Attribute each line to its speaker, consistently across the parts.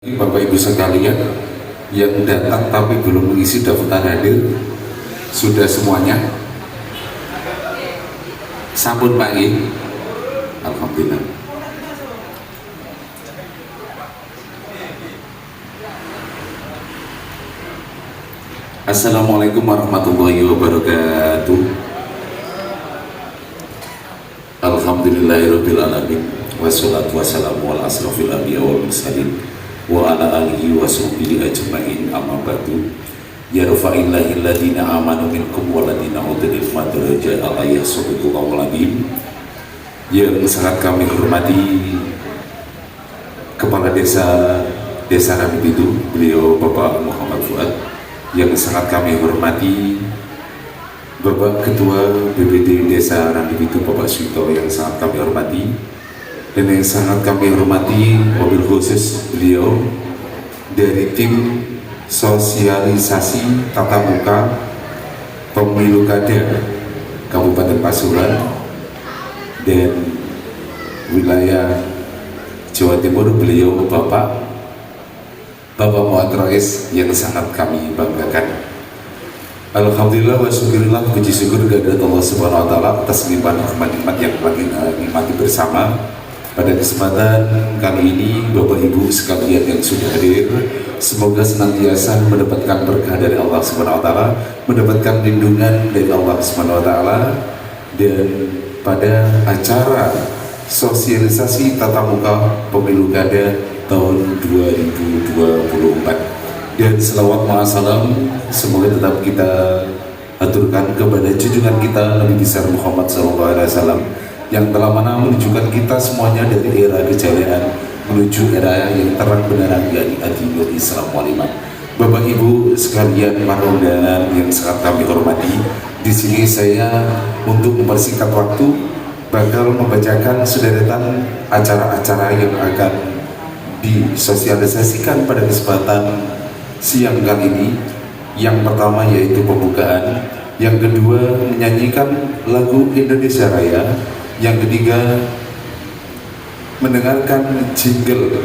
Speaker 1: Bapak Ibu sekalian yang datang tapi belum mengisi daftar hadir sudah semuanya? Sampun pagi, alhamdulillah. Assalamualaikum warahmatullahi wabarakatuh. Alhamdulillahirabbil alamin wassalatu wassalamu ala asrofil anbiya wal mursalin wa ala alihi wa sahbihi ajma'in, amma ba'du. Yarfa'illahu alladhina amanu minkum waladhina utul ilma darajat al-ayah sallallahu alaihi. Yang sangat kami hormati Kepala Desa Randubitu, beliau Bapak Muhammad Fuad. Yang sangat kami hormati Bapak Ketua BPD Desa Randubitu, Bapak Suito, yang sangat kami hormati. Dan yang sangat kami hormati mobil khusus beliau dari tim sosialisasi tata muka pemilu kada Kabupaten Pasuruan dan wilayah Jawa Timur, beliau Bapak Muhammad Rais, yang sangat kami banggakan. Alhamdulillah wa syukurillah, puji syukur kehadirat Allah Subhanahu wa taala atas limpahan nikmat yang kami nikmati bersama. Pada kesempatan kali ini, Bapak Ibu sekalian yang sudah hadir, semoga senantiasa mendapatkan berkah dari Allah Subhanahu wa taala, mendapatkan lindungan dari Allah Subhanahu wa taala. Dan pada acara sosialisasi tata muka pemilu kada tahun 2024, dan selawat ma'asalam semoga tetap kita aturkan kepada junjungan kita Nabi besar Muhammad SAW, yang telah mana menunjukkan kita semuanya dari era kejayaan menuju era yang terang benerang, yakni Adinul Islam Waliman. Bapak Ibu sekalian, para undangan yang sangat kami hormati, di sini saya untuk mempersingkat waktu bakal membacakan sederetan acara-acara yang akan disosialisasikan pada kesempatan siang kali ini. Yang pertama yaitu pembukaan, yang kedua menyanyikan lagu Indonesia Raya, yang ketiga mendengarkan jingle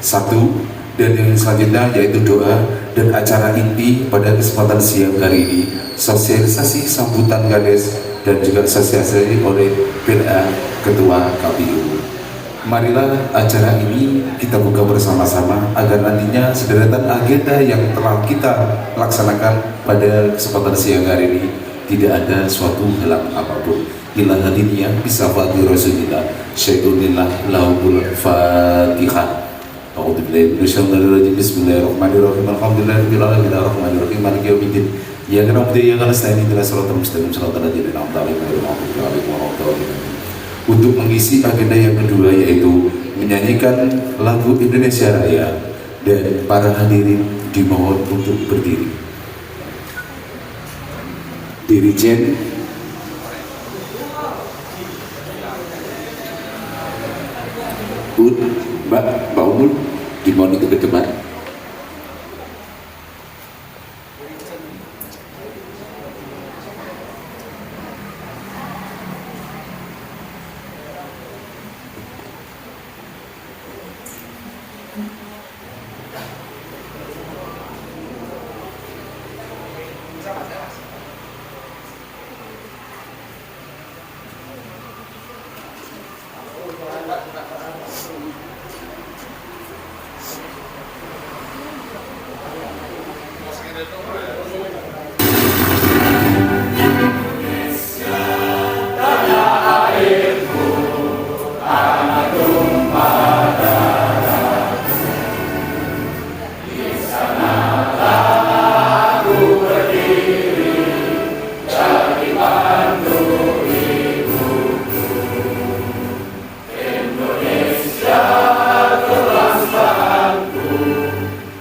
Speaker 1: satu, dan yang selanjutnya yaitu doa dan acara inti pada kesempatan siang hari ini, sosialisasi sambutan Kades dan juga sosialisasi oleh PLA Ketua KPU. Marilah acara ini kita buka bersama-sama agar nantinya sederetan agenda yang telah kita laksanakan pada kesempatan siang hari ini tidak ada suatu halang apapun. Ila hadiniyah bisa fati rasulillah syaitunillah lahul fatihah. A'udzubillahi minasyaitonir rajim. Bismillahirrahmanirrahim. Alhamdulillahirabbil alamin arrahmanirrahim maliki yaumiddin. Iyyaka na'budu wa iyyaka nasta'in ihdinas siratal mustaqim siratal ladzina an'amta 'alaihim ghairil maghdubi 'alaihim waladdallin. Untuk mengisi agenda yang kedua yaitu menyanyikan lagu Indonesia Raya, dan para hadirin dimohon untuk berdiri. Dirijen Mbak Umul dimohon untuk ke depan.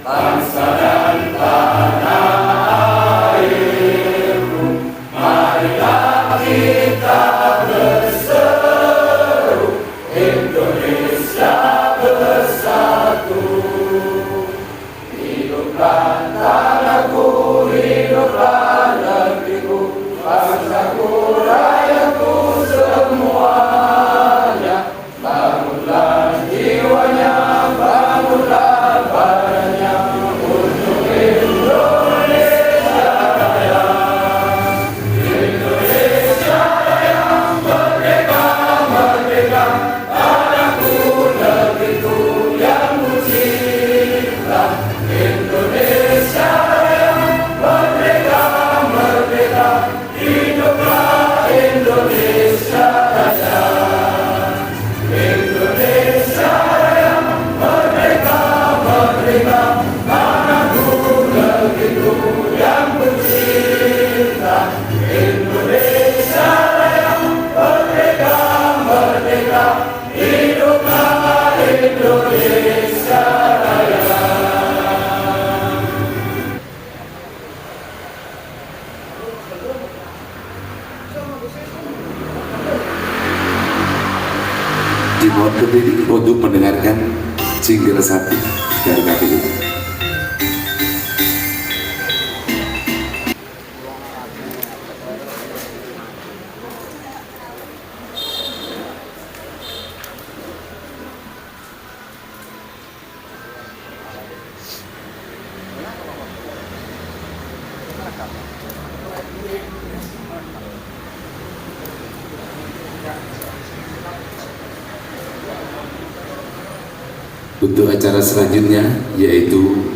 Speaker 2: Bangsa dan tanah
Speaker 1: Majelis Hakim dari KPU. Untuk acara selanjutnya yaitu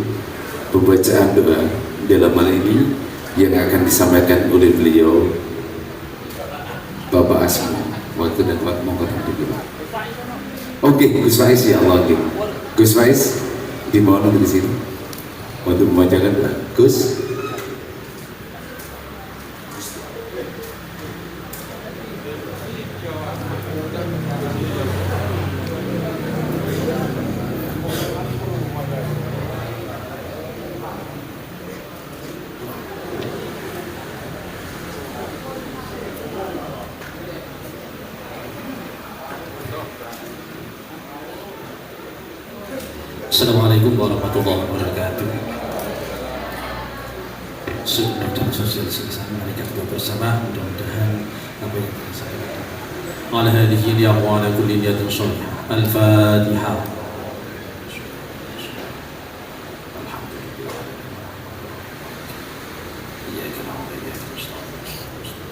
Speaker 1: pembacaan doa dalam hal ini yang akan disampaikan oleh beliau Bapak Asmo. Waktu dan waktu monggo dulu. Oke, Gus Faiz ya Allah. Gus Faiz dimohon untuk di sini untuk membacakan doa. Gus.
Speaker 2: Assalamualaikum warahmatullahi wabarakatuh. Sudah selesai mereka kita bersama, mudah-mudahan apa yang saya katakan ala hadhihi niyya wa ala kulli niyatin shalihah. Al-Fatihah. Alhamdulillah. Iyyaka na'budu wa iyyaka nasta'in.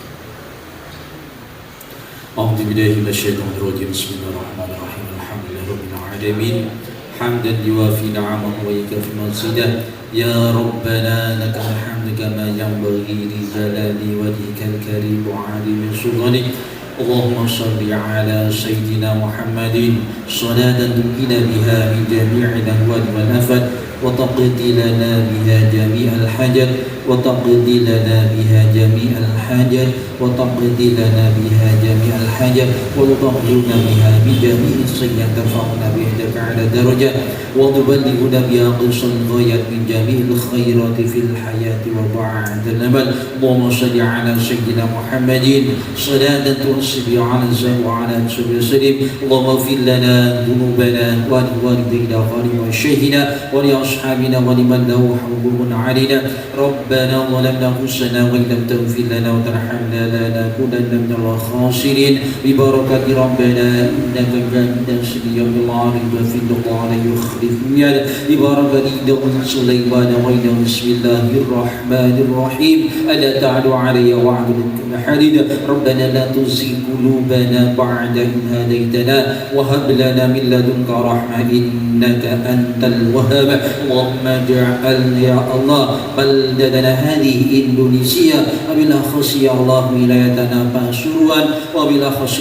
Speaker 2: A'udzu billahi minasyaitonir rajim. Bismillahirrahmanirrahim. Alhamdulillahirabbil alamin. حمدا يوافي نعمه ويكفي مزيده يا ربنا لك الحمد كما ينبغي لجلال وجهك الكريم وعظيم سلطانك اللهم صل على سيدنا محمد صلاة تنقينا بها من جميع الأهوال والآفات وتقضي لنا بها جميع الحاجات وتقضي لنا بها جميع الحاجات وتقضي لنا بها جميع الحاجات وتطهرنا بها من جميع السيئات ترفعنا بها على درجات وتبلغنا بها قصى الغايات من جميع الخيرات في الحياة وبعد الأمل اللهم صل على سيدنا محمد صلاة تنصب على الزهر وعلى نسب وسلم اللهم اغفر لنا ذنوبنا ولوالدينا ولمشايخنا ولأصحابنا ولمن له حقوق علينا ربنا ظلمنا أنفسنا وإن لم تغفر لنا وترحمنا لنكونن من الخاسرين ببركة ربنا إنك جامد اليوم العريض في الله لا يخلف الميعاد ببركة داود سليمان وإن بسم الله الرحمن الرحيم ألا تعلوا علي وأعبدكم حديدا ربنا لا تزغ قلوبنا بعد إذ هديتنا وهب لنا من لدنك رحمة إنك أنت الوهاب اللهم اجعل يا الله بلدتنا هذه إندونيسيا وبالأخص يا الله ولايتنا Pasuruan وبالأخص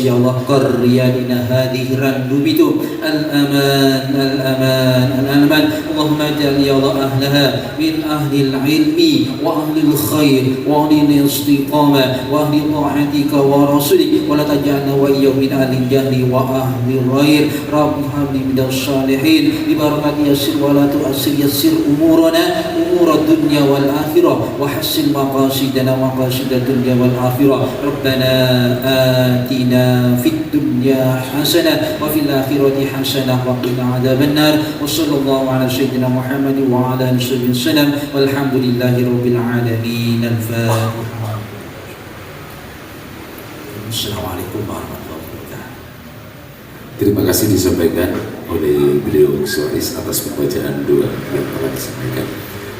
Speaker 2: يا الله قريتنا هذه رندوبيتو الأمان الأمان الأمان اللهم اجعل يا الله أهلها من أهل العلم وأهل الخير وأهل الاستقامة وأهل طاعتك ورسولك ولا تجعلنا وإياهم من أهل الجهل وأهل الغير رب هب لي من الصالحين ببركة يسر ولا تؤسر يسر أمورنا أمور الدنيا والآخرة وحسن مقاصدنا مقاصد الدنيا والآخرة ربنا آتنا في الدنيا حسنة وفي الآخرة حسنة وقنا عذاب النار وصلى الله على سيدنا محمد وعلى آله وصحبه وسلم والحمد لله رب العالمين الفاتحة. Assalamualaikum warahmatullahi wabarakatuh.
Speaker 1: Terima kasih disampaikan oleh beliau Gus atas pembacaan doa yang telah disampaikan.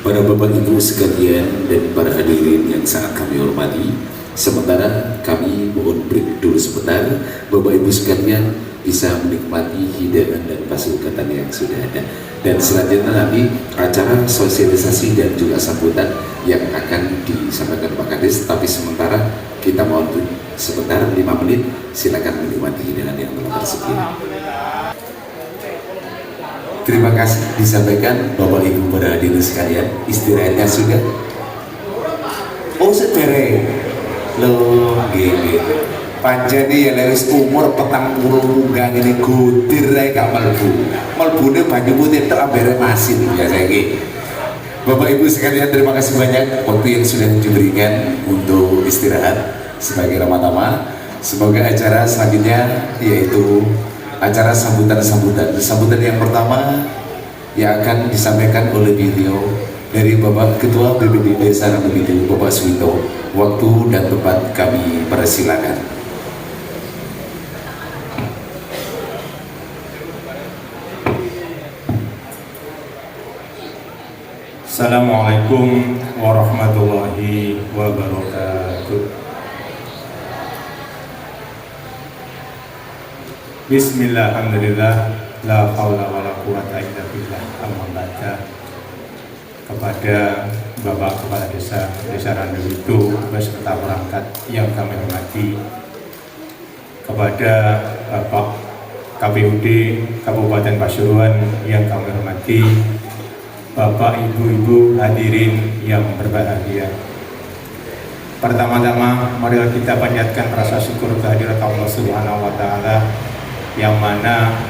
Speaker 1: Para Bapak Ibu sekalian dan para hadirin yang sangat kami hormati, sementara kami mohon break dulu sebentar. Bapak Ibu sekalian bisa menikmati hidangan dan pasukatan yang sudah ada. Dan selanjutnya nanti acara sosialisasi dan juga sambutan yang akan disampaikan Pak Kades. Tapi sementara kita mohon sebentar 5 menit, silakan menikmati hidangan yang telah tersedia. Terima kasih disampaikan Bapak Ibu pada hadirin sekalian. Istirahatnya sudah? Oh sedere lo gini panjani ya lewis umur petang puluh munggah ini gudir ae gak melbune banyu putih tok ambere masin biasa iki. Bapak Ibu sekalian, terima kasih banyak waktu yang sudah diberikan untuk istirahat sebagai pertama. Semoga acara selanjutnya yaitu acara sambutan yang pertama yang akan disampaikan oleh beliau dari Bapak Ketua BPD Desa Randubitu, Bapak Suwito. Waktu dan tempat kami persilakan.
Speaker 3: Assalamualaikum warahmatullahi wabarakatuh. Bismillah, alhamdulillah, la haula wa la quwata illa billah. Alhamdulillah. Kepada Bapak Kepala Desa Randubitu beserta perangkat yang kami hormati, kepada Bapak KPUD Kabupaten Pasuruan yang kami hormati, Bapak, Ibu-ibu hadirin yang berbahagia. Pertama-tama mari kita panjatkan rasa syukur kehadirat Allah Subhanahu wa taala, yang mana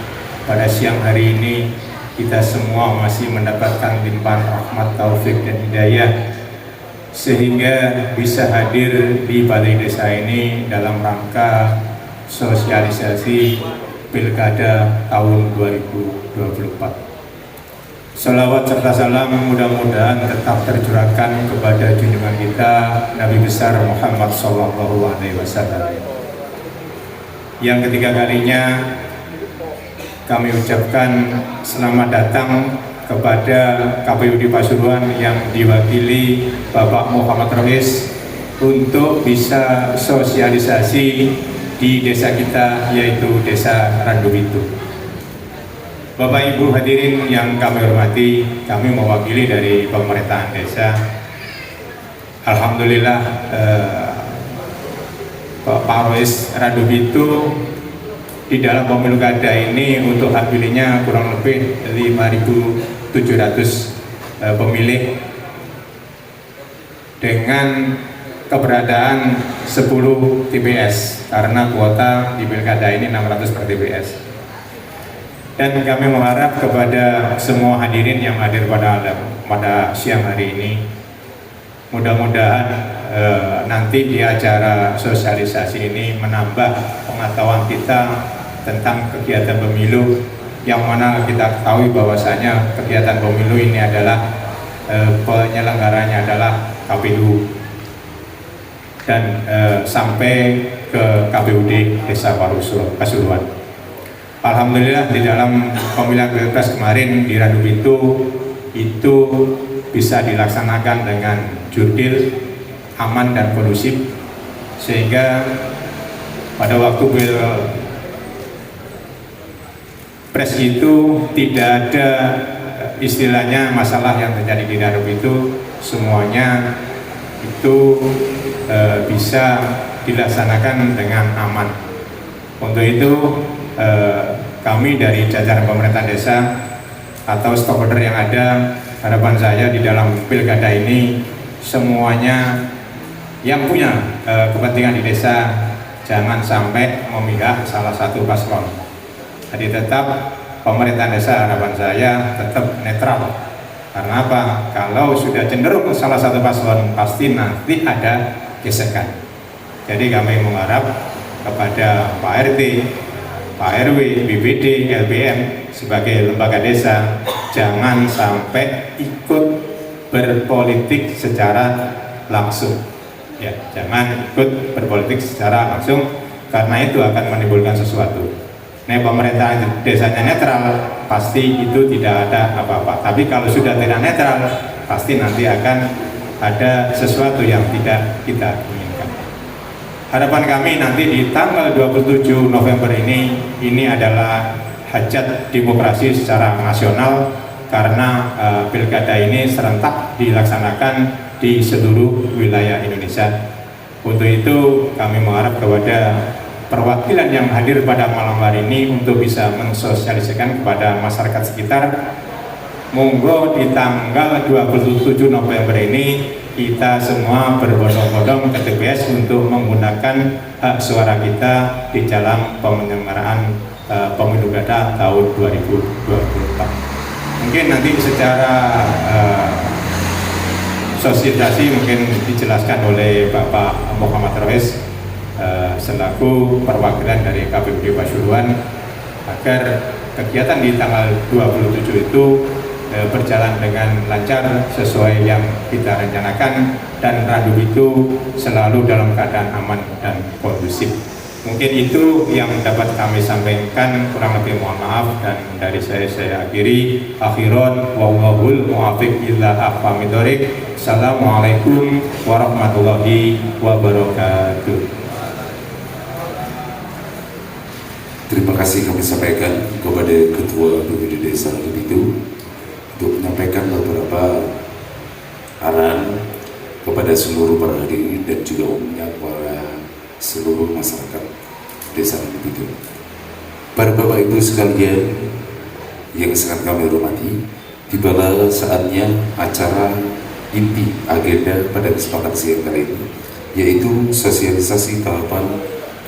Speaker 3: pada siang hari ini kita semua masih mendapatkan limpahan rahmat, taufik dan hidayah sehingga bisa hadir di balai desa ini dalam rangka sosialisasi Pilkada tahun 2024. Salawat serta salam mudah-mudahan tetap tercurahkan kepada junjungan kita Nabi besar Muhammad SAW. Yang ketiga kalinya kami ucapkan selamat datang kepada KPUD Pasuruan yang diwakili Bapak Muhammad Rois untuk bisa sosialisasi di desa kita, yaitu Desa Randubitu. Bapak Ibu hadirin yang kami hormati, kami mewakili dari pemerintahan desa. Alhamdulillah Pak Rois Randubitu di dalam pemilu kada ini untuk hak pilihnya kurang lebih 5.700 pemilih dengan keberadaan 10 TPS karena kuota di pilkada ini 600 per TPS. Dan kami mengharap kepada semua hadirin yang hadir pada siang hari ini, mudah-mudahan nanti di acara sosialisasi ini menambah pengetahuan kita tentang kegiatan pemilu, yang mana kita ketahui bahwasanya kegiatan pemilu ini adalah penyelenggaranya adalah KPU dan sampai ke KPUD Desa Pasuruan. Alhamdulillah di dalam pemilihan pilpres kemarin di Randubitu itu bisa dilaksanakan dengan jurdil, aman dan kondusif, sehingga pada waktu pilpres itu tidak ada istilahnya masalah yang terjadi di Randubitu, semuanya itu bisa dilaksanakan dengan aman. Untuk itu kami dari jajaran pemerintah desa atau stakeholder yang ada, harapan saya di dalam pilkada ini semuanya yang punya kepentingan di desa jangan sampai memihak salah satu paslon. Jadi tetap pemerintah desa, harapan saya tetap netral. Karena apa? Kalau sudah cenderung salah satu paslon pasti nanti ada gesekan. Jadi kami mengharap kepada Pak RT, Pak RW, BPD, LBM sebagai lembaga desa jangan sampai ikut berpolitik secara langsung. Ya, jangan ikut berpolitik secara langsung karena itu akan menimbulkan sesuatu. Nah, pemerintah desanya netral, pasti itu tidak ada apa-apa. Tapi kalau sudah tidak netral, pasti nanti akan ada sesuatu yang tidak kita inginkan. Harapan kami nanti di tanggal 27 November ini adalah hajat demokrasi secara nasional karena pilkada ini serentak dilaksanakan di seluruh wilayah Indonesia. Untuk itu kami mengharap kepada perwakilan yang hadir pada malam hari ini untuk bisa mensosialisasikan kepada masyarakat sekitar. Monggo di tanggal 27 November ini kita semua berbondong-bondong ke TPS untuk menggunakan hak suara kita di dalam penyelenggaraan pemilu kada tahun 2024. Mungkin nanti secara sosialisasi mungkin dijelaskan oleh Bapak Muhammad Rois selaku perwakilan dari KPUD Pasuruan. agar kegiatan di tanggal 27 itu berjalan dengan lancar sesuai yang kita rencanakan, dan Randu itu selalu dalam keadaan aman dan kondusif. Mungkin itu yang dapat kami sampaikan, kurang lebih mohon maaf, dan dari saya akhiri. Akhiron wallahul muwaffiq ila aqwamit thoriq. Assalamualaikum warahmatullahi wabarakatuh.
Speaker 1: Terima kasih kami sampaikan kepada Ketua BPD Desa itu untuk menyampaikan beberapa arahan kepada seluruh para hadirin dan juga umumnya kepada seluruh masyarakat Desa itu. Para Bapak Ibu sekalian yang sangat kami hormati, tibalah saatnya acara inti agenda pada kesempatan siang kali ini, yaitu sosialisasi tahapan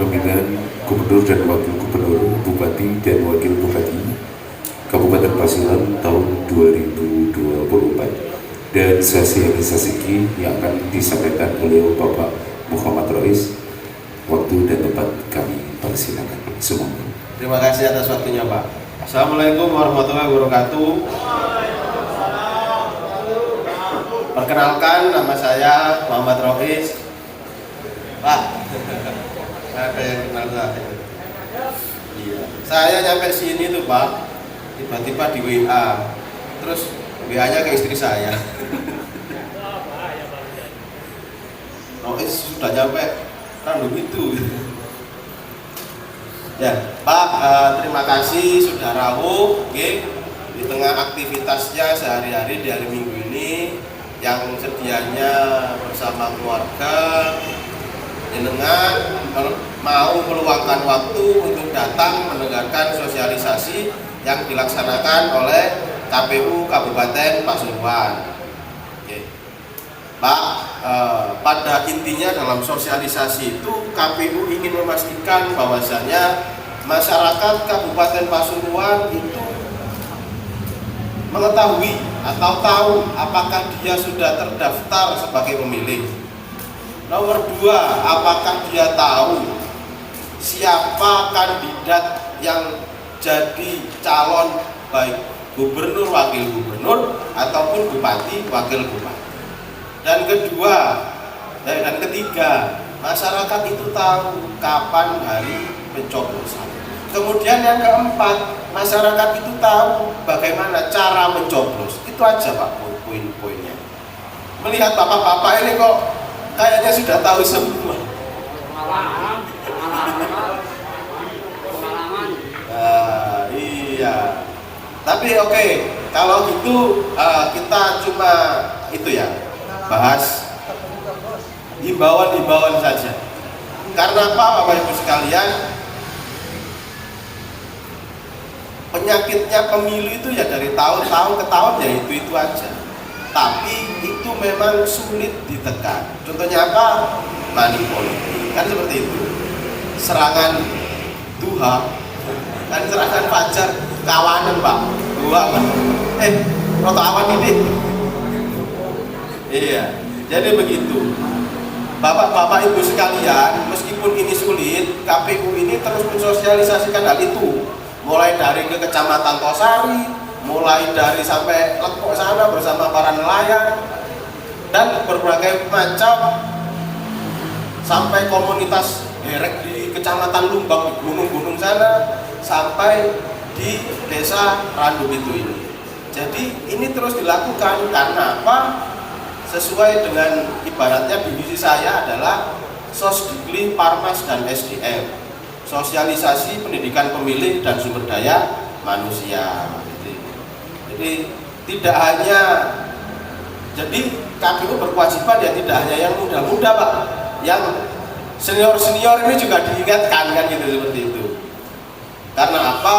Speaker 1: pemilihan Gubernur dan Wakil Gubernur, Bupati dan Wakil Bupati Kabupaten Pasuruan tahun 2024, dan sosialisasi ini yang akan disampaikan oleh Bapak Muhammad Rois. Waktu dan tempat kami persilakan semua.
Speaker 4: Terima kasih atas waktunya, Pak. Assalamualaikum warahmatullahi wabarakatuh. Perkenalkan, nama saya Muhammad Rois. Pak, saya pengen kenal saya. Iya. Saya nyampe sini tuh, Pak, tiba-tiba di WA, terus WA-nya ke istri saya. Rois sudah nyampe Randu itu. Ya, Pak, terima kasih sudah rawuh, di tengah aktivitasnya sehari-hari di hari Minggu ini, yang sedianya bersama keluarga, jenengan mau meluangkan waktu untuk datang mendengarkan sosialisasi yang dilaksanakan oleh KPU Kabupaten Pasuruan. Pak, pada intinya dalam sosialisasi itu KPU ingin memastikan bahwasanya masyarakat Kabupaten Pasuruan itu mengetahui atau tahu apakah dia sudah terdaftar sebagai pemilih. Nomor 2, apakah dia tahu siapa kandidat yang jadi calon baik gubernur, wakil gubernur ataupun bupati, wakil bupati. Dan ketiga, masyarakat itu tahu kapan hari pencoblosan. Kemudian yang keempat, masyarakat itu tahu bagaimana cara mencoblos. Itu aja, Pak, poin-poinnya. Melihat bapak-bapak ini kok kayaknya sudah tahu semua. Iya. Tapi oke, kalau gitu kita cuma itu ya, bahas himbauan saja. Karena apa, Bapak Ibu sekalian, penyakitnya pemilu itu ya dari tahun-tahun ke tahun ya itu aja. Tapi itu memang sulit ditekan. Contohnya apa? Money politik, kan seperti itu. Serangan duha, kan serangan fajar, kawanan, Pak. Dua, Pak. Roto awan ini. Iya, jadi begitu. Bapak-bapak Ibu sekalian, meskipun ini sulit, KPU ini terus mensosialisasikan hal itu. Mulai dari ke Kecamatan Tosari, mulai dari sampai Lekok sana bersama para nelayan, dan berbagai macam, sampai komunitas derek di Kecamatan Lumbang, di gunung-gunung sana, sampai di Desa Randu itu ini. Jadi ini terus dilakukan karena apa? Sesuai dengan ibaratnya divisi saya adalah Sosdikli, Parmas, dan SDM, sosialisasi pendidikan pemilih dan sumber daya manusia. Jadi tidak hanya, jadi KPU berkewajiban ya tidak hanya yang muda-muda, Pak, yang senior-senior ini juga diingatkan kan gitu, seperti itu. Karena apa?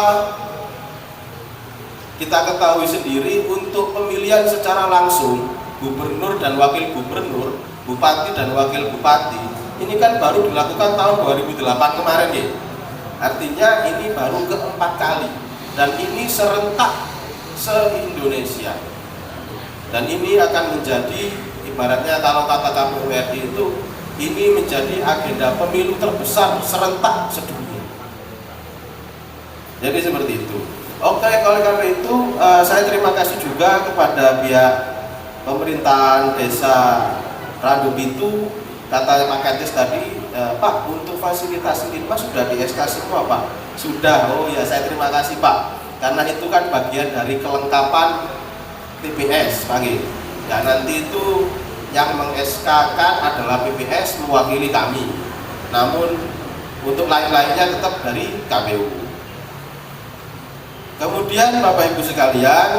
Speaker 4: Kita ketahui sendiri, untuk pemilihan secara langsung gubernur dan wakil gubernur, bupati dan wakil bupati, ini kan baru dilakukan tahun 2008 kemarin ya. Artinya ini baru keempat kali, dan ini serentak se-Indonesia. Dan ini akan menjadi, ibaratnya kalau kata KPU RI itu, ini menjadi agenda pemilu terbesar serentak sedunia. Jadi seperti itu. Oke, oleh karena itu saya terima kasih juga kepada pihak pemerintahan desa Randu Bitu. Kata Pak Kades tadi, Pak, untuk fasilitas Linma sudah di SK semua Pak? Sudah. Oh ya, saya terima kasih Pak, karena itu kan bagian dari kelengkapan TPS pagi. Dan nanti itu yang meng-SK-kan adalah PPS mewakili kami. Namun untuk lain-lainnya tetap dari KPU. Kemudian Bapak Ibu sekalian,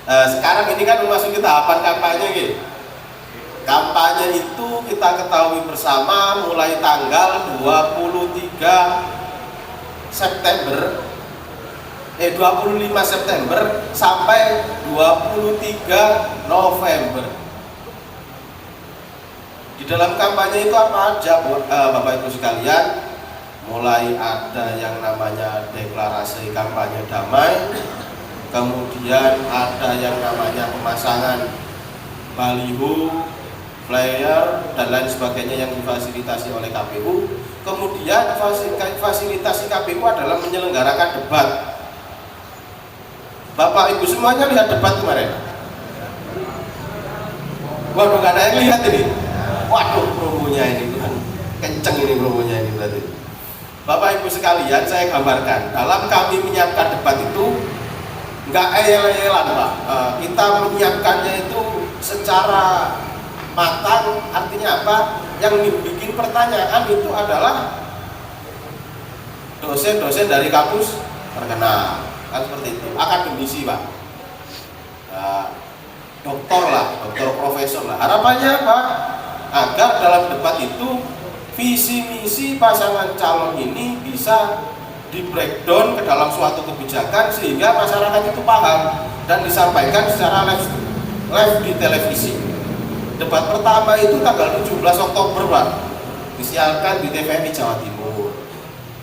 Speaker 4: sekarang ini kan memasuki tahapan kampanye gitu. Kampanye itu kita ketahui bersama mulai tanggal 25 September sampai 23 November. Di dalam kampanye itu apa aja Bapak Ibu sekalian? Mulai ada yang namanya deklarasi kampanye damai, kemudian ada yang namanya pemasangan baliho, flyer, dan lain sebagainya yang difasilitasi oleh KPU. Kemudian fasilitasi KPU adalah menyelenggarakan debat. Bapak Ibu semuanya lihat debat kemarin? Waduh, gak ada yang lihat ini. Waduh, promonya ini kan kenceng ini promonya ini berarti. Bapak Ibu sekalian, saya gambarkan dalam kami menyiapkan debat itu nggak eyel-eyelan Pak. Kita menyiapkannya itu secara matang. Artinya apa? Yang bikin pertanyaan itu adalah dosen-dosen dari kampus terkenal, kan seperti itu, akademisi Pak, doktor lah, doktor profesor lah. Harapannya apa? Agar dalam debat itu visi misi pasangan calon ini bisa di breakdown ke dalam suatu kebijakan sehingga masyarakat itu paham dan disampaikan secara live di televisi. Debat pertama itu tanggal 17 Oktober Pak, disiarkan di TVRI Jawa Timur.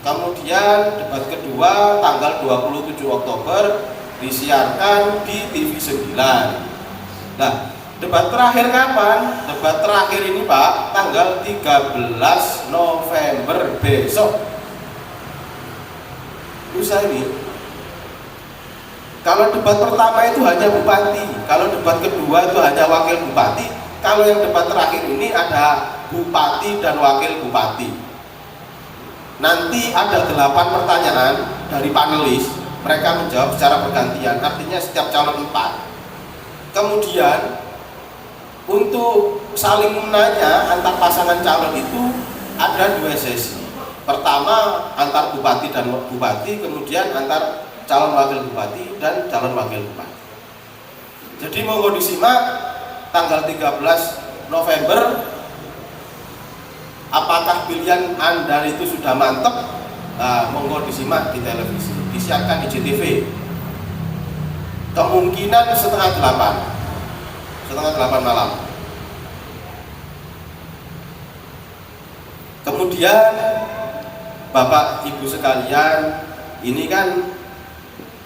Speaker 4: Kemudian debat kedua tanggal 27 Oktober disiarkan di TV 9. Nah, debat terakhir kapan? Debat terakhir ini Pak, tanggal 13 November besok. Lusa ini. Kalau debat pertama itu hanya bupati, kalau debat kedua itu hanya wakil bupati, kalau yang debat terakhir ini ada bupati dan wakil bupati. Nanti ada 8 pertanyaan dari panelis, mereka menjawab secara bergantian, artinya setiap calon 4. Kemudian untuk saling menanya antar pasangan calon itu ada 2 sesi. Pertama antar bupati dan bupati, kemudian antar calon wakil bupati dan calon wakil bupati. Jadi monggo disimak tanggal 13 November. Apakah pilihan Anda itu sudah mantap? Monggo disimak di televisi, disiarkan di JTV. Kemungkinan setengah 8 malam. Kemudian Bapak Ibu sekalian, ini kan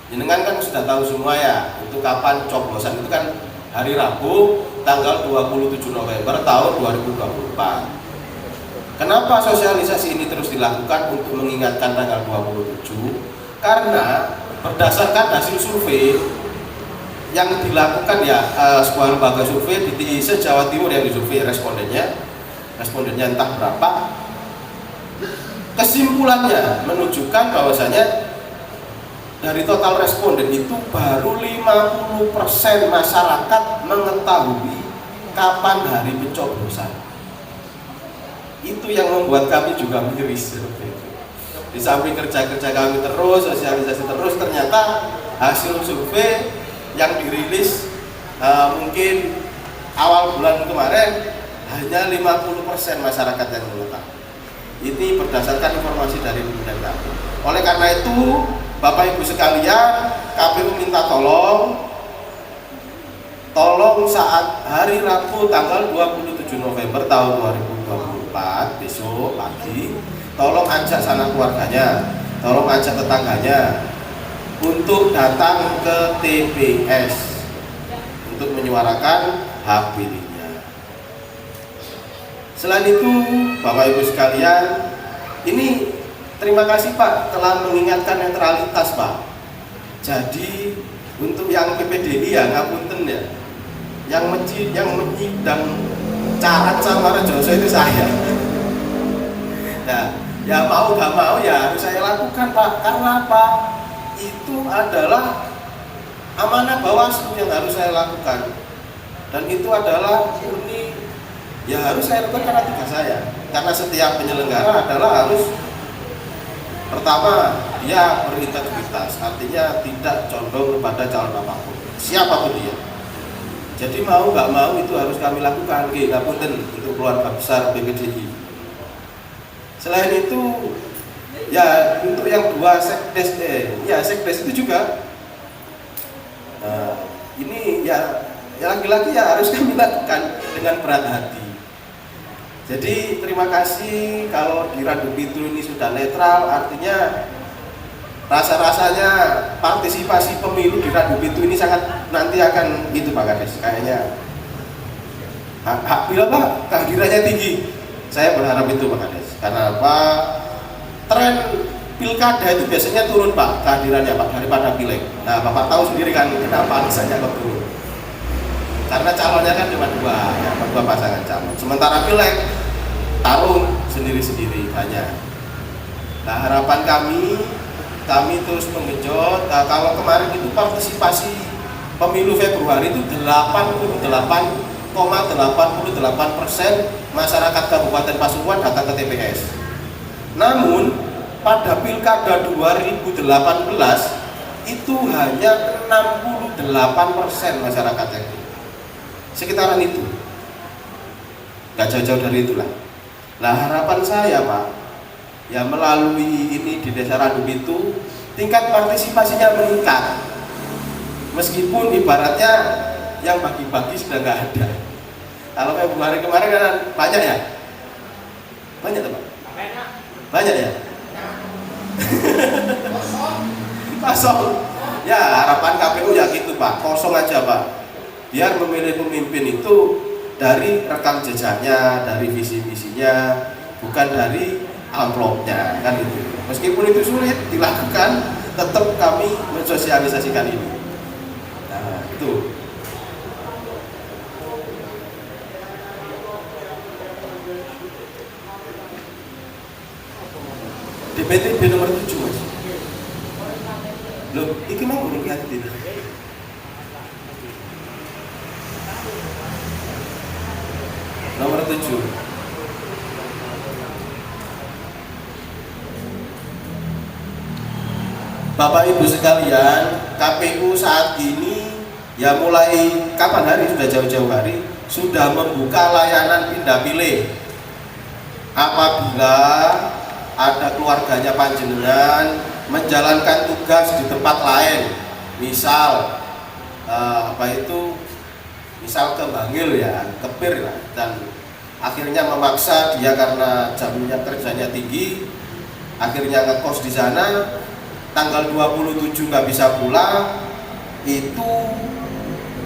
Speaker 4: jenengan kan sudah tahu semua ya, itu kapan coblosan itu kan hari Rabu tanggal 27 November tahun 2024. Kenapa sosialisasi ini terus dilakukan untuk mengingatkan tanggal 27? Karena berdasarkan hasil survei yang dilakukan ya, sebuah lembaga survei di se-Jawa Timur yang disurvei respondennya entah berapa, kesimpulannya menunjukkan bahwasanya dari total responden itu baru 50% masyarakat mengetahui kapan hari pencoblosan. Itu yang membuat kami juga miris. Di samping kerja-kerja kami terus, sosialisasi terus, ternyata hasil survei yang dirilis mungkin awal bulan kemarin hanya 50% masyarakat yang mengetahui. Ini berdasarkan informasi dari pemerintah. Oleh karena itu, Bapak Ibu sekalian, KPU minta tolong saat hari Rabu tanggal 27 November tahun 2024 besok pagi, tolong ajak sanak keluarganya, tolong ajak tetangganya untuk datang ke TPS untuk menyuarakan hak pilihnya. Selain itu, Bapak Ibu sekalian, ini terima kasih Pak telah mengingatkan netralitas Pak. Jadi untuk yang PPDI ya ngapunten ya, yang menyidang carat sama rejoso itu saya. Nah, ya mau gak mau ya harus saya lakukan Pak. Karena apa? Itu adalah amanah Bawaslu yang harus saya lakukan. Dan itu adalah murni ya harus saya lakukan karena tugas saya. Karena setiap penyelenggara adalah harus pertama dia berintegritas, artinya tidak condong kepada calon apapun, siapapun dia. Jadi mau nggak mau itu harus kami lakukan. Ngapunten untuk keluarga besar PPDI. Selain itu ya untuk yang dua sekdes, sekdes itu juga ini ya lagi-lagi ya harus kami lakukan dengan berat hati. Jadi terima kasih kalau di Randu Pitu ini sudah netral, artinya rasa-rasanya partisipasi pemilu di Randu Pitu ini sangat nanti akan gitu Pak Kades, kayaknya bila Pak kehadirannya tinggi. Saya berharap itu Pak Kades, karena apa? Tren pilkada itu biasanya turun Pak kehadirannya Pak daripada pileg. Nah Bapak tahu sendiri kan kenapa alasannya kok turun. Karena calonnya kan cuma dua, ya, dua pasangan calon. Sementara pileg tarung sendiri-sendiri banyak. Nah harapan kami terus menggenjot. Nah, kalau kemarin itu partisipasi pemilu Februari itu 88,88% masyarakat Kabupaten Pasuruan datang ke TPS. Namun pada pilkada 2018 itu hanya 68% masyarakatnya. Sekitaran itu, nggak jauh-jauh dari itulah. Nah harapan saya Pak, ya melalui ini di Desa Randu itu tingkat partisipasinya meningkat. Meskipun ibaratnya yang bagi-bagi sudah nggak ada. Kalau Februari kemarin kan banyak ya, banyak tuh Pak, banyak ya. Kosong. Ya harapan KPU ya gitu Pak, kosong aja Pak. Biar memilih pemimpin itu dari rekam jejaknya, dari visi-visinya, bukan dari amplopnya, kan itu. Meskipun itu sulit dilakukan, tetap kami mensosialisasikan ini. Nah, itu. DPTB nomor 7 Mas. Loh, ini mau lihat ini. Nomor 7. Bapak Ibu sekalian, KPU saat ini ya mulai kapan hari, sudah jauh-jauh hari sudah membuka layanan pindah pilih. Apabila ada keluarganya panjenengan menjalankan tugas di tempat lain, misal misal ke Bangil ya, ke Pir lah, dan akhirnya memaksa dia karena jamnya kerjanya tinggi, akhirnya ngekos di sana, tanggal 27 nggak bisa pulang, itu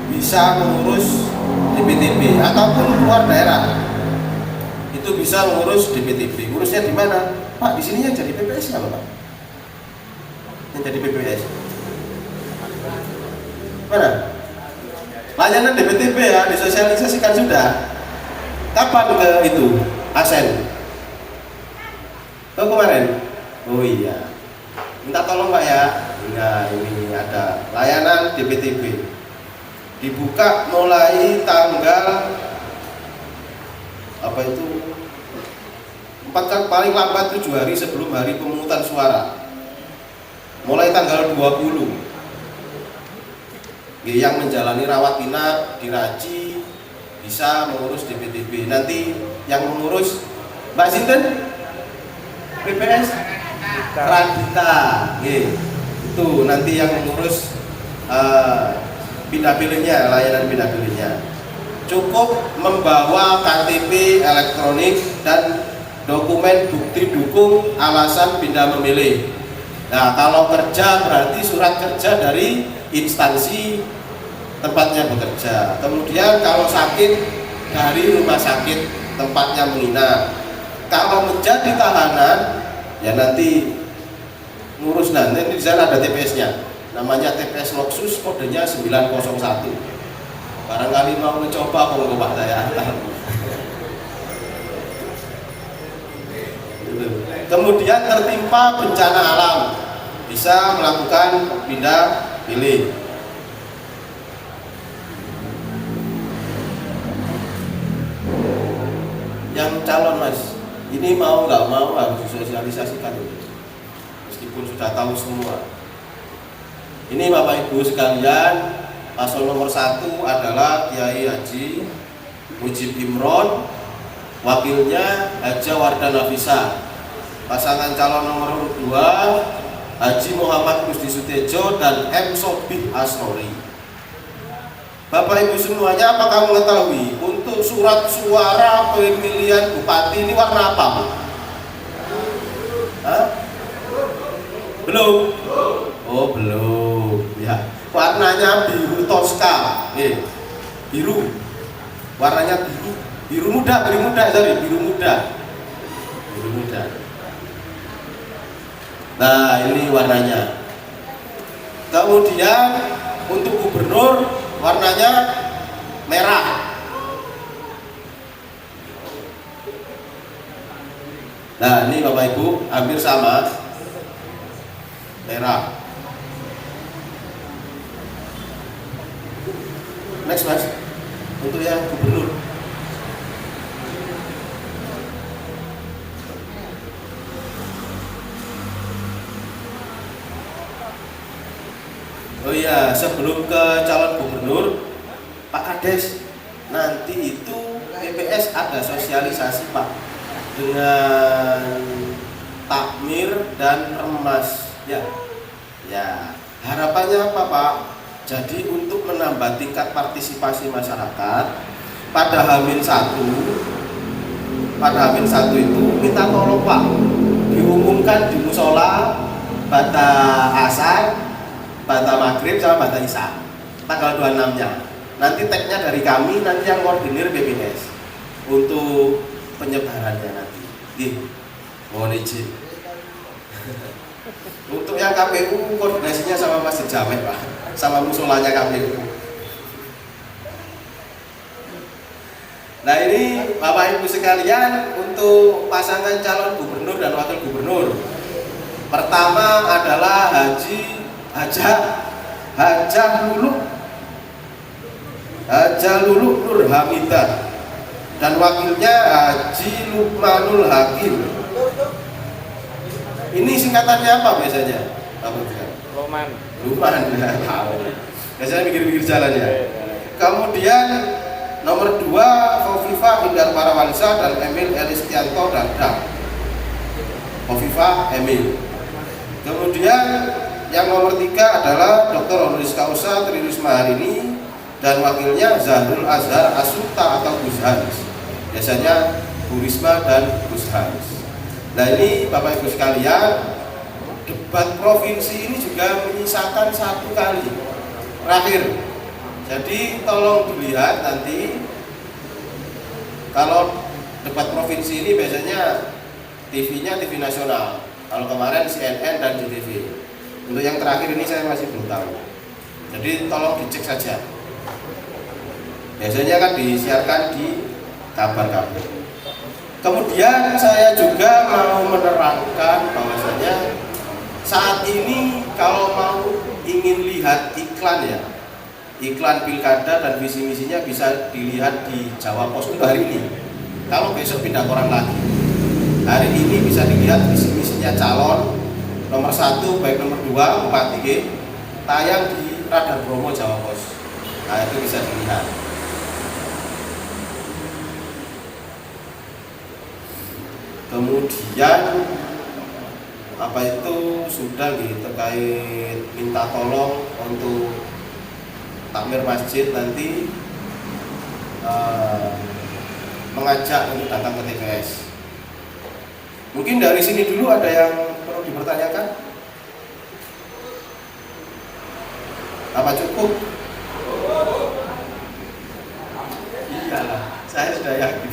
Speaker 4: bisa mengurus DPTB ataupun luar daerah, itu bisa mengurus DPTB. Ngurusnya di mana? Pak, di sini yang jadi PPS nggak Pak? Yang jadi PPS mana? Layanan DPTB ya disosialisasikan sudah. Kapan ke itu? Asen? Kemarin? Oh iya. Minta tolong Pak ya. Enggak, ini ada layanan DPTB. Dibuka mulai tanggal paling lambat 7 hari sebelum hari pemungutan suara. Mulai tanggal 20. Yang menjalani rawat inap di Raji bisa mengurus DPTB. Nanti yang mengurus Mbak Sinten PPS Radita, itu nanti yang mengurus pindah pilihnya, layanan pindah pilihnya. Cukup membawa KTP elektronik dan dokumen bukti dukung alasan pindah memilih. Nah kalau kerja berarti surat kerja dari instansi tempatnya bekerja. Kemudian kalau sakit dari rumah sakit tempatnya menginap. Kalau menjadi tahanan Ya nanti ngurus, nanti di sana ada TPS-nya, namanya TPS Loksus, kodenya 901. Barangkali mau mencoba kalau Pak saya. Kemudian tertimpa bencana alam, bisa melakukan pindah pilih. Yang calon Mas, ini mau nggak mau harus disosialisasikan, meskipun sudah tahu semua. Ini Bapak Ibu sekalian, paslon nomor 1 adalah Kiai Haji Mujib Imron, wakilnya Haja Wardah Nafisa. Pasangan calon nomor 2 Haji Muhammad Kusdi Sutejo dan M. Sobih Asrori. Bapak Ibu semuanya, apakah mengetahui untuk surat suara pemilihan bupati ini warna apa? Hah? Belum? Oh belum. Ya, warnanya biru toska. Biru. Warnanya biru. Biru muda, biru muda, sorry, biru muda. Biru muda. Nah, ini warnanya. Kemudian untuk gubernur warnanya merah. Nah, ini Bapak Ibu hampir sama, merah. Next Mas, untuk yang gubernur. Oh iya, sebelum ke calon gubernur, Pak Kades, nanti itu PPS ada sosialisasi Pak, dengan takmir dan remas. Ya, harapannya apa Pak? Jadi untuk menambah tingkat partisipasi masyarakat pada H-1 itu minta tolong Pak, diumumkan di musola bata asar, bata maghrib sama bata isya tanggal 26-nya. Nanti tagnya dari kami, nanti yang koordinir BPS untuk penyebarannya nanti. Mohon izin. Untuk yang KPU koordinasinya sama Mas Jamet Pak, sama musolanya KPU. Nah ini Bapak Ibu sekalian, untuk pasangan calon gubernur dan wakil gubernur. Pertama adalah Hajah Lulu Nur Hamidah dan wakilnya Haji Lukmanul Hakim. Ini singkatannya apa biasanya? Luman. Biasanya mikir-mikir jalan ya. Kemudian nomor 2 Khofifah Indar Parawansa dan Emil Elistianto Dadang. Khofifah Emil. Kemudian yang nomor 3 adalah Dr. Honoris Causa Tri Risma Harini dan wakilnya Zahrul Azhar Asuta atau Gus Hanis. Biasanya Bu Risma dan Gus Hanis. Nah ini Bapak Ibu sekalian, debat provinsi ini juga menyisakan 1 kali terakhir. Jadi tolong dilihat nanti, kalau debat provinsi ini biasanya TV-nya TV nasional. Kalau kemarin CNN dan JTV. Untuk yang terakhir ini saya masih belum tahu. Jadi tolong dicek saja. Biasanya kan disiarkan di kabar-kabar. Kemudian saya juga mau menerangkan bahwasanya saat ini kalau mau ingin lihat iklan ya, iklan pilkada dan visi misinya bisa dilihat di Jawa Pos untuk hari ini. Kalau besok pindah koran lagi, hari ini bisa dilihat visi misinya calon nomor 1 baik nomor 2 Bupati tayang di Radar Bromo Jawa Pos. Nah itu bisa dilihat. Kemudian apa itu sudah terkait minta tolong untuk takmir masjid nanti mengajak untuk datang ke TPS. Mungkin dari sini dulu ada yang perlu dipertanyakan? Apa cukup? Iyalah, saya sudah yakin.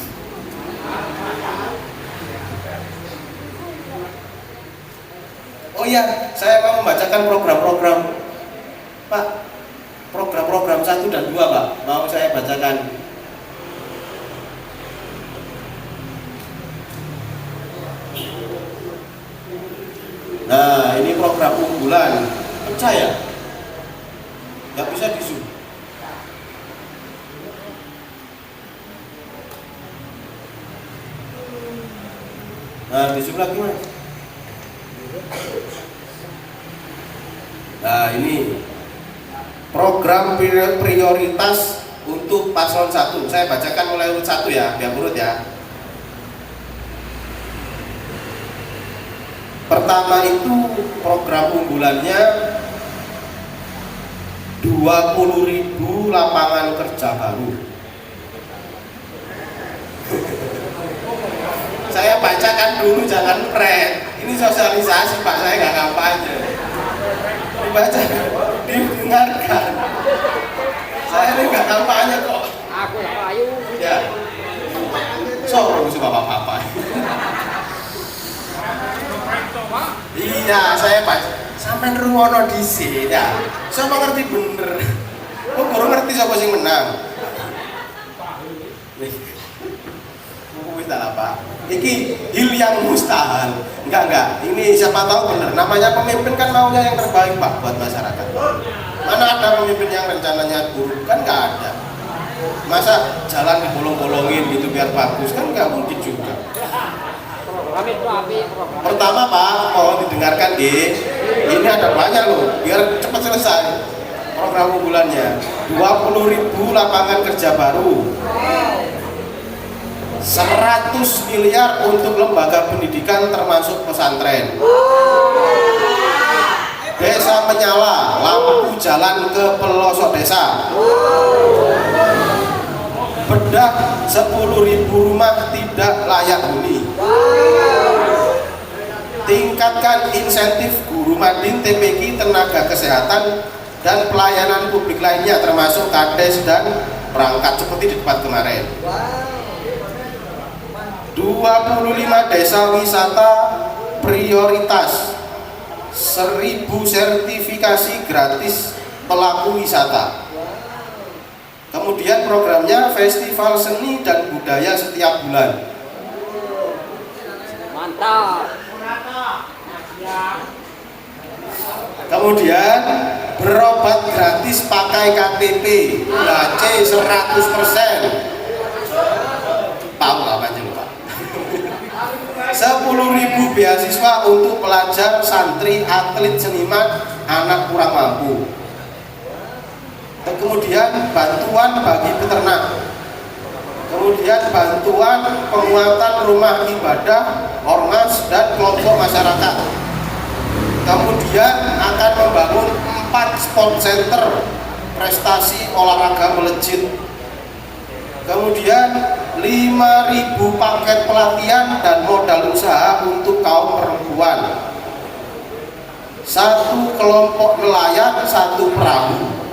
Speaker 4: iya, saya mau membacakan program-program Pak, program-program 1 dan 2 Pak, mau saya bacakan. Nah, ini program unggulan. Pecah ya? Nggak bisa di zoom. Nah, di zoom lagi Mas. Nah, ini program prioritas untuk paslon 1. Saya bacakan mulai urut 1 ya, biar urut ya. Pertama itu program unggulannya 20.000 lapangan kerja baru. Saya bacakan dulu, jangan pret. Ini sosialisasi Pak, saya nggak kampanye. Dibaca, didengarkan. Saya ini nggak kampanye kok.
Speaker 5: Aku payu.
Speaker 4: Ya. So, bapak-bapak. Iya, saya baca. Sampai ngrungono dhisik ya. Sama ngerti bener. Kok baru ngerti siapa sing menang. Wis tak apa. Iki hil yang mustahil. Enggak. Ini siapa tahu bener. Namanya pemimpin kan maunya yang terbaik Pak buat masyarakat. Mana ada pemimpin yang rencananya buruk? Kan enggak ada. Masa jalan dibolong-bolongin gitu biar bagus kan enggak mungkin juga. Pertama Pak, mohon didengarkan G. Ini ada banyak loh, biar cepat selesai program unggulannya. 20.000 lapangan kerja baru, 100 miliar untuk lembaga pendidikan termasuk pesantren. Desa menyala, lampu jalan ke pelosok desa. Bedah 10.000 rumah tidak layak huni. Tingkatkan insentif guru madin, TPQ, tenaga kesehatan dan pelayanan publik lainnya termasuk kades dan perangkat seperti di tempat kemarin. 25 desa wisata prioritas, 1.000 sertifikasi gratis pelaku wisata. Kemudian programnya festival seni dan budaya setiap bulan.
Speaker 5: Mantap.
Speaker 4: Kemudian berobat gratis pakai KTP, C 100%. Tahu apa aja Pak? 10.000 beasiswa untuk pelajar, santri, atlet, seniman, anak kurang mampu. Kemudian bantuan bagi peternak. Kemudian bantuan penguatan rumah ibadah, ormas dan kelompok masyarakat. Kemudian akan membangun 4 sport center prestasi olahraga melejit. Kemudian 5.000 paket pelatihan dan modal usaha untuk kaum perempuan. 1 kelompok nelayan, 1 perahu.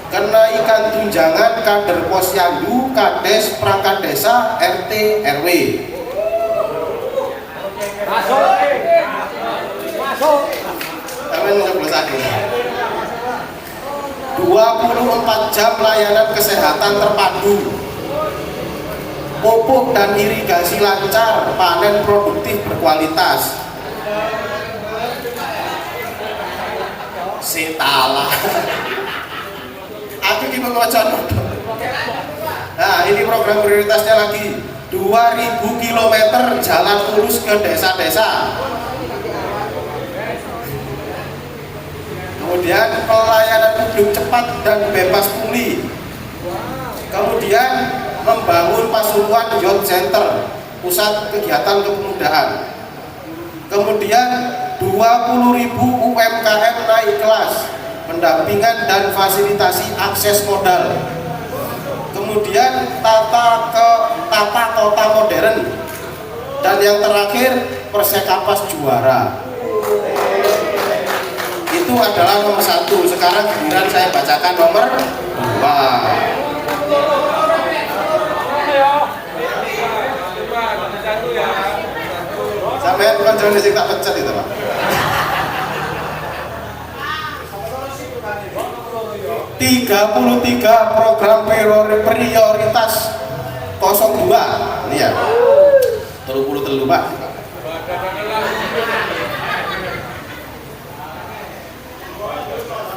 Speaker 4: Kenaikan tunjangan kader posyandu, kades, perangkat desa, RT, RW.
Speaker 5: Masuk.
Speaker 4: Kalian menyebut lagi. 24 jam layanan kesehatan terpadu. Pupuk dan irigasi lancar, panen produktif berkualitas. Setala. Aku ini mengocok. Nah, ini program prioritasnya lagi 2.000 km jalan lurus ke desa-desa. Kemudian pelayanan publik cepat dan bebas pungli. Kemudian membangun Pasuruan Youth Center, pusat kegiatan kepemudaan. Kemudian 20.000 UMKM naik kelas, pendampingan dan fasilitasi akses modal. Kemudian tata kota modern. Dan yang terakhir Persekapas juara. Itu adalah nomor 1. Sekarang giliran saya bacakan nomor 2. Sampai bukan jangan tak pecat itu Pak. 33 program prioritas 02 ini ya 33 Pak.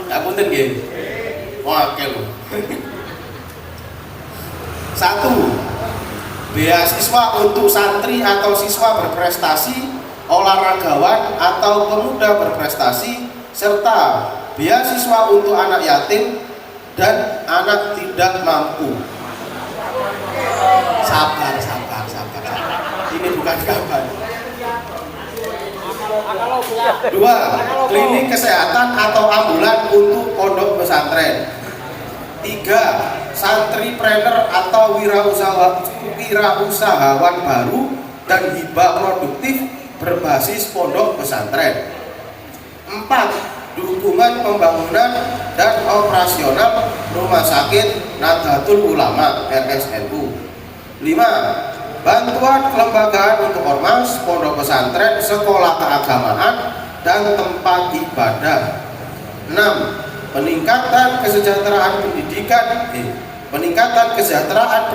Speaker 4: Ya punten nggih. Oke lho. 1. Beasiswa untuk santri atau siswa berprestasi, olahragawan atau pemuda berprestasi, serta beasiswa untuk anak yatim dan anak tidak mampu. Sabar. Ini bukan kabar. 2. Klinik kesehatan atau ambulan untuk pondok pesantren. 3. Santripreneur atau wirausahawan baru dan hibah produktif berbasis pondok pesantren. 4. Dukungan pembangunan dan operasional Rumah Sakit Nahdlatul Ulama RSNU. 5. Bantuan kelembagaan untuk ormas, pondok pesantren, sekolah keagamaan, dan tempat ibadah. 6. Peningkatan kesejahteraan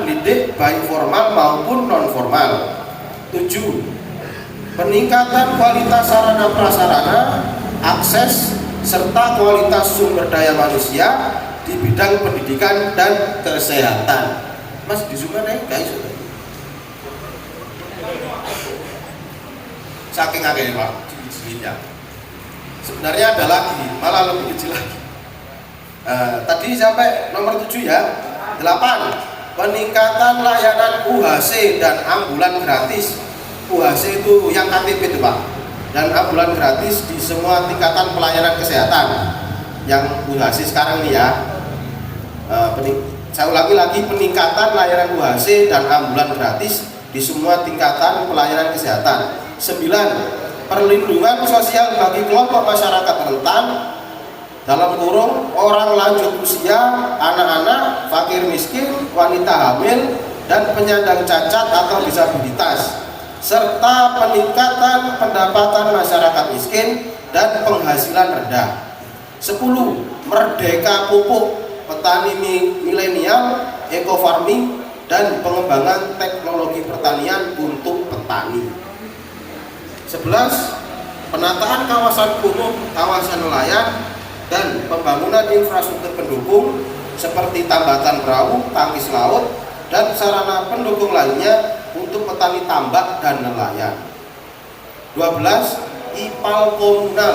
Speaker 4: pendidik baik formal maupun non formal. 7. Peningkatan kualitas sarana prasarana, akses serta kualitas sumber daya manusia di bidang pendidikan dan kesehatan. Mas di Zoom naik guys. Saking agak Pak, jilid-jilidnya. Sebenarnya ada lagi, malah lebih kecil lagi. Tadi sampai nomor 7 ya. 8. Peningkatan layanan UHC dan ambulan gratis. UHC itu yang KTP itu Pak. Dan ambulan gratis di semua tingkatan pelayanan kesehatan. Yang UHC sekarang ini ya. Saya ulangi lagi, peningkatan layanan UHC dan ambulan gratis di semua tingkatan pelayanan kesehatan. 9. Perlindungan sosial bagi kelompok masyarakat rentan dalam kurung orang lanjut usia, anak-anak, fakir miskin, wanita hamil, dan penyandang cacat atau disabilitas, serta peningkatan pendapatan masyarakat miskin dan penghasilan rendah. 10. Merdeka pupuk, petani milenial, eco farming, dan pengembangan teknologi pertanian untuk petani. 11. Penataan kawasan kumuh, kawasan nelayan, dan pembangunan infrastruktur pendukung seperti tambatan perahu, tangkis laut, dan sarana pendukung lainnya untuk petani tambak dan nelayan. 12. IPAL komunal,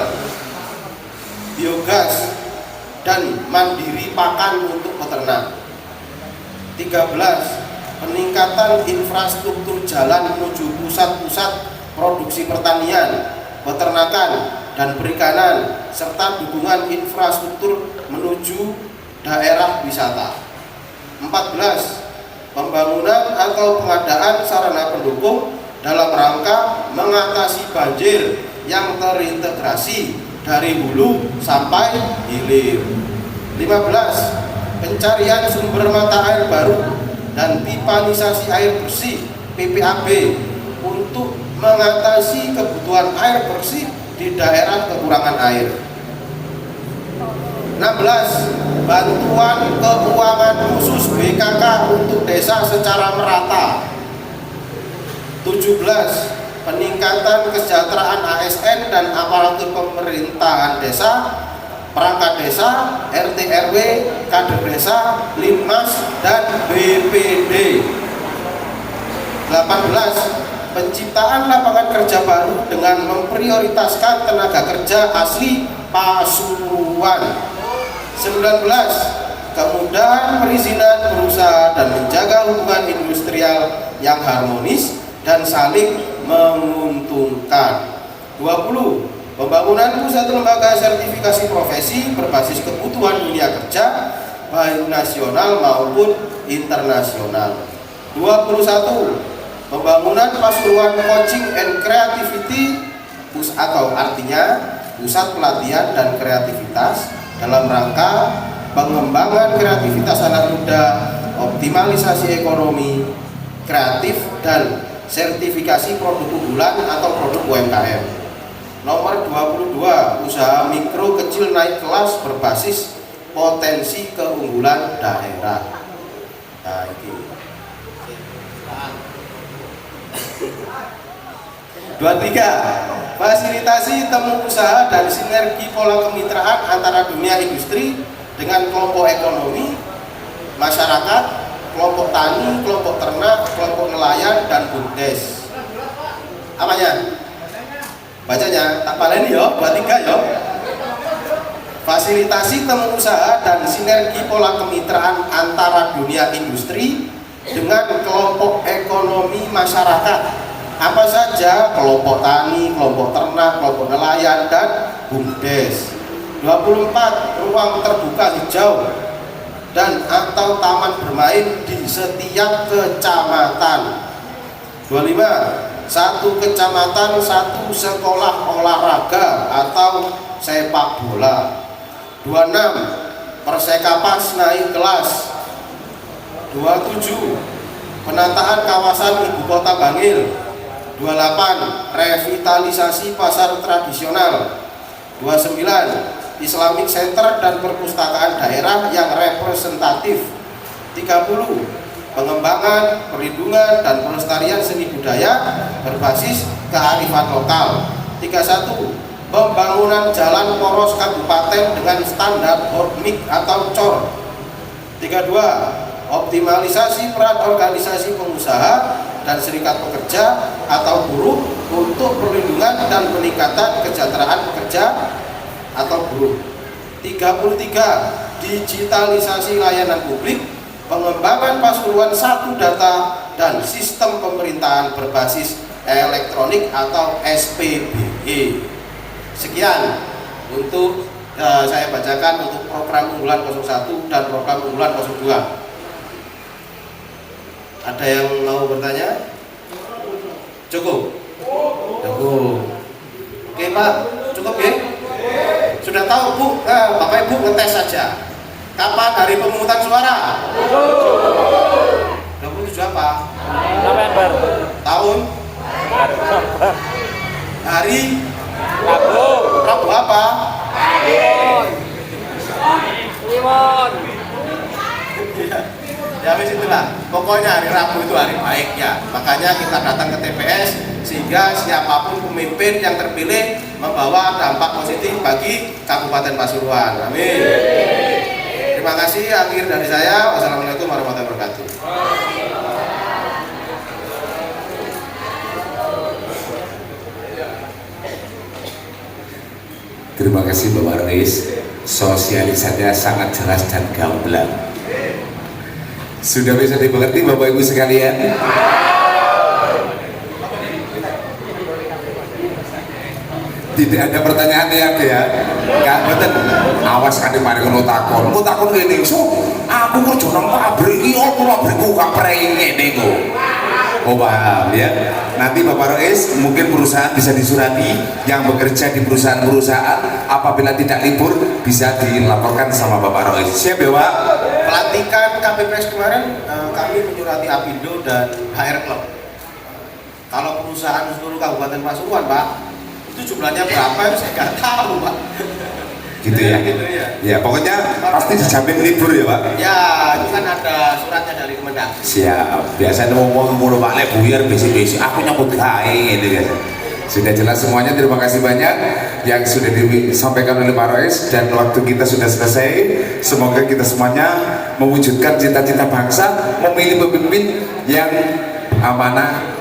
Speaker 4: biogas, dan mandiri pakan untuk peternak. 13. Peningkatan infrastruktur jalan menuju pusat-pusat produksi pertanian, peternakan, dan perikanan, serta dukungan infrastruktur menuju daerah wisata. 14. Pembangunan atau pengadaan sarana pendukung dalam rangka mengatasi banjir yang terintegrasi dari hulu sampai hilir. 15. Pencarian sumber mata air baru dan pipanisasi air bersih PPAB untuk mengatasi kebutuhan air bersih di daerah kekurangan air. 16. Bantuan keuangan khusus BKK untuk desa secara merata. 17. Peningkatan kesejahteraan ASN dan aparatur pemerintahan desa, perangkat desa, RT RW, kader desa, Linmas, dan BPD. 18. Penciptaan lapangan kerja baru dengan memprioritaskan tenaga kerja asli Pasuruan. 19. Kemudahan perizinan berusaha dan menjaga hubungan industrial yang harmonis dan saling menguntungkan. 20. Pembangunan pusat lembaga sertifikasi profesi berbasis kebutuhan dunia kerja baik nasional maupun internasional. 21. Pembangunan Pasuruan Coaching and Creativity atau artinya pusat pelatihan dan kreativitas dalam rangka pengembangan kreativitas anak muda, optimalisasi ekonomi kreatif, dan sertifikasi produk unggulan atau produk UMKM. Nomor 22. Usaha mikro kecil naik kelas berbasis potensi keunggulan daerah. Nah, ini 23. Fasilitasi temu usaha dan sinergi pola kemitraan antara dunia industri dengan kelompok ekonomi, masyarakat, kelompok tani, kelompok ternak, kelompok nelayan, dan BUMDes. Apanya? Bacanya, tak baleni yo, 23 yo. Fasilitasi temu usaha dan sinergi pola kemitraan antara dunia industri dengan kelompok ekonomi masyarakat. Apa saja? Kelompok tani, kelompok ternak, kelompok nelayan, dan BUMDes. 24. Ruang terbuka hijau dan atau taman bermain di setiap kecamatan. 25. Satu kecamatan, satu sekolah olahraga atau sepak bola. 26. Persekapas naik kelas. 27. Penataan kawasan ibu kota Bangil. 28. Revitalisasi pasar tradisional. 29. Islamic Center dan perpustakaan daerah yang representatif. 30. Pengembangan, perlindungan, dan pelestarian seni budaya berbasis kearifan lokal. 31. Pembangunan jalan poros kabupaten dengan standar HORMIK atau COR. 32. Optimalisasi peran organisasi pengusaha dan serikat pekerja atau buruh untuk perlindungan dan peningkatan kesejahteraan pekerja atau buruh. 33. Digitalisasi layanan publik, pengembangan Pasuruan Satu Data dan sistem pemerintahan berbasis elektronik atau SPBE. Sekian untuk saya bacakan untuk program unggulan 01 dan program unggulan 02. Ada yang mau bertanya? Cukup? Cukup. Oke Pak, cukup ya? Sudah tahu Bu? Nah, Bapak Ibu ngetes saja. Kapan hari pemungutan suara? 27 apa?
Speaker 5: November.
Speaker 4: Tahun? Hari?
Speaker 5: Rabu.
Speaker 4: Rabu apa?
Speaker 5: Kliwon.
Speaker 4: Ya wis itulah. Pokoknya hari Rabu itu hari baik ya. Makanya kita datang ke TPS sehingga siapapun pemimpin yang terpilih membawa dampak positif bagi Kabupaten Pasuruan. Amin. Terima kasih. Akhir dari saya. Wassalamualaikum warahmatullahi wabarakatuh.
Speaker 1: Terima kasih Bapak Rais, sosialisasinya sangat jelas dan gamblang. Sudah bisa dimengerti Bapak Ibu sekalian? Tidak ada pertanyaan ya? Enggak betul. Awas kan mari kono takon. Engko takon ngene, "So, aku kerja nang pabrik iki opo pabrikku gak prei ngene kok." Oh paham ya. Nanti Bapak Rais mungkin perusahaan bisa disurati yang bekerja di perusahaan-perusahaan apabila tidak libur bisa dilaporkan sama Bapak Rais. Siap ya Pak?
Speaker 4: Pelantikan KPPS kemarin kami menyurati Apindo dan HR Club. Kalau perusahaan seluruh Kabupaten Pasuruan Pak, itu jumlahnya berapa itu saya nggak tahu Pak.
Speaker 1: Gitu ya?
Speaker 4: Gitu ya.
Speaker 1: Ya pokoknya pasti dijamin libur ya Pak?
Speaker 4: Ya itu kan ada suratnya dari Kemendagri.
Speaker 1: Siap. Biasanya ngomong mulu Pak Lek buyar besi-besi aku nyambut gawe gitu guys. Sudah jelas semuanya. Terima kasih banyak yang sudah disampaikan oleh Pak Rais dan waktu kita sudah selesai. Semoga kita semuanya mewujudkan cita-cita bangsa, memilih pemimpin yang amanah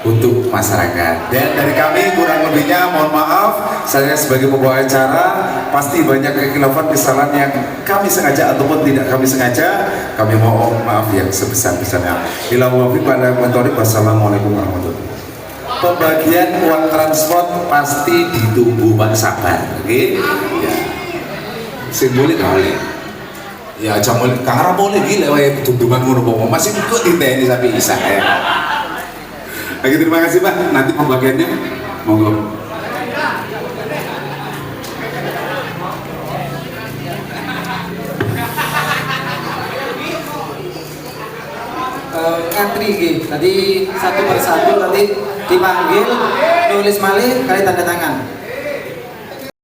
Speaker 1: untuk masyarakat. Dan dari kami kurang lebihnya mohon maaf, saya sebagai pembawa acara pasti banyak kekhilafan kesalahan yang kami sengaja ataupun tidak kami sengaja, kami mohon maaf yang sebesar-besarnya. Wassalamualaikum warahmatullahi wabarakatuh. Pembagian uang transport pasti ditunggu Pak sabar, oke? Ya. Simbolik boleh. Ya jangan karena boleh gila wae tuntungan ngono masih ikut diteni sampai isa ya. Oke, terima kasih Pak. Nanti pembagiannya monggo.
Speaker 6: Ngantri gitu. Tadi satu persatu nanti dipanggil, nulis malih kali tanda tangan.